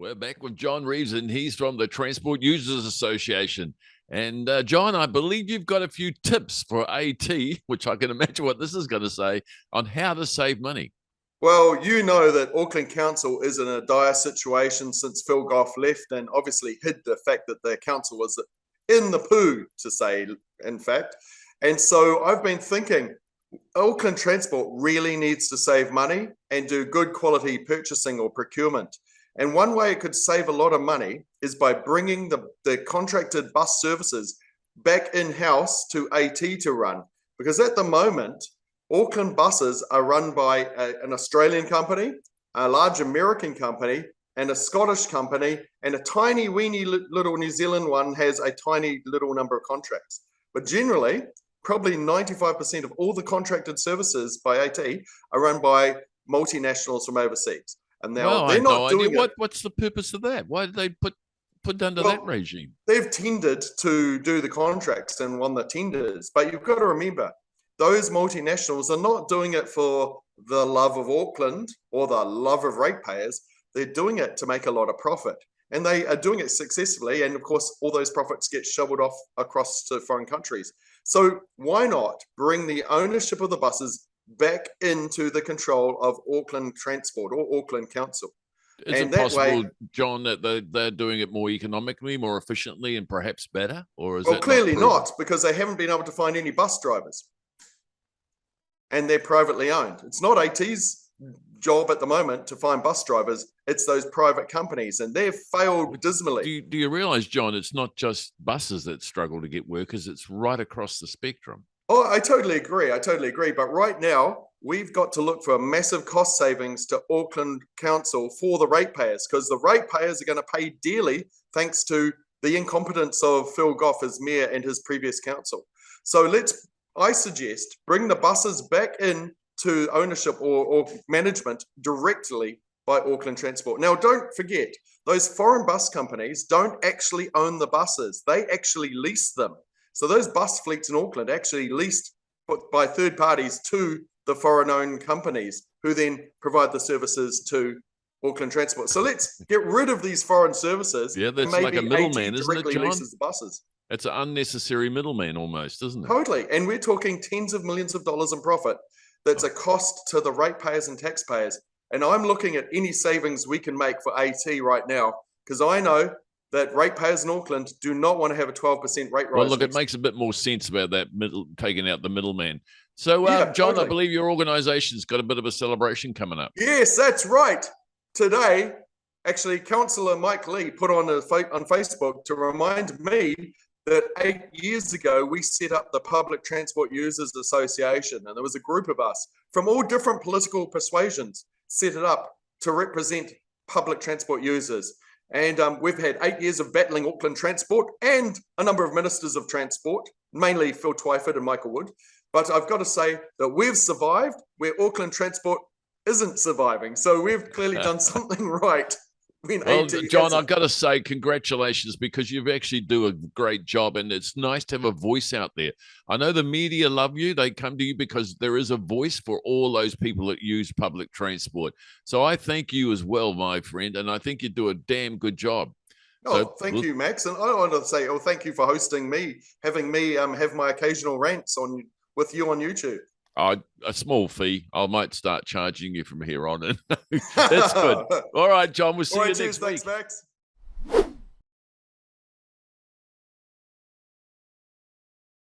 We're back with John Reeves, and he's from the Transport Users Association. And John, I believe you've got a few tips for AT, which I can imagine what this is going to say, on how to save money. Well, you know that Auckland Council is in a dire situation since Phil Goff left and obviously hid the fact that the council was in the poo, to say, in fact. And so I've been thinking, Auckland Transport really needs to save money and do good quality purchasing or procurement. And one way it could save a lot of money is by bringing the contracted bus services back in-house to AT to run. Because at the moment, Auckland buses are run by an Australian company, a large American company, and a Scottish company, and a tiny weeny little New Zealand one has a tiny little number of contracts. But generally, probably 95% of all the contracted services by AT are run by multinationals from overseas. And now they're not doing it. What's the purpose of that? Why did they put under that regime? They've tended to do the contracts and won the tenders, but you've got to remember, those multinationals are not doing it for the love of Auckland or the love of ratepayers. They're doing it to make a lot of profit, and they are doing it successfully. And of course, all those profits get shoveled off across to foreign countries. So why not bring the ownership of the buses back into the control of Auckland Transport or Auckland Council? Is it possible, John, that they're doing it more economically, more efficiently, and perhaps better? Or is it clearly not, because they haven't been able to find any bus drivers. And they're privately owned. It's not AT's job at the moment to find bus drivers. It's those private companies, and they've failed dismally. Do you realize, John, it's not just buses that struggle to get workers, it's right across the spectrum. Oh, I totally agree. But right now, we've got to look for massive cost savings to Auckland Council for the ratepayers, because the ratepayers are going to pay dearly thanks to the incompetence of Phil Goff as mayor and his previous council. So I suggest bring the buses back in to ownership or management directly by Auckland Transport. Now, don't forget, those foreign bus companies don't actually own the buses. They actually lease them. So those bus fleets in Auckland are actually leased by third parties to the foreign-owned companies who then provide the services to Auckland Transport. So let's get rid of these foreign services. Yeah, that's like a middleman, isn't it, John? Leases the buses. It's an unnecessary middleman almost, isn't it? Totally. And we're talking tens of millions of dollars in profit. That's a cost to the ratepayers and taxpayers. And I'm looking at any savings we can make for AT right now, because I know that ratepayers in Auckland do not want to have a 12% rate rise. Well, look, it makes a bit more sense about that taking out the middleman. So, John, totally. I believe your organisation's got a bit of a celebration coming up. Yes, that's right. Today, actually, Councillor Mike Lee put on Facebook to remind me that 8 years ago, we set up the Public Transport Users Association, and there was a group of us from all different political persuasions set it up to represent public transport users. And we've had 8 years of battling Auckland Transport and a number of ministers of transport, mainly Phil Twyford and Michael Wood. But I've got to say that we've survived where Auckland Transport isn't surviving. So we've clearly done something right. Well, John, I've got to say congratulations, because you actually do a great job, and it's nice to have a voice out there. I know the media love you. They come to you because there is a voice for all those people that use public transport. So I thank you as well, my friend, and I think you do a damn good job. Thank you, Max. And I want to say, thank you for hosting me, having me have my occasional rants with you on YouTube. A small fee. I might start charging you from here on in. That's good. All right, John, we'll see you next week. Thanks, Max.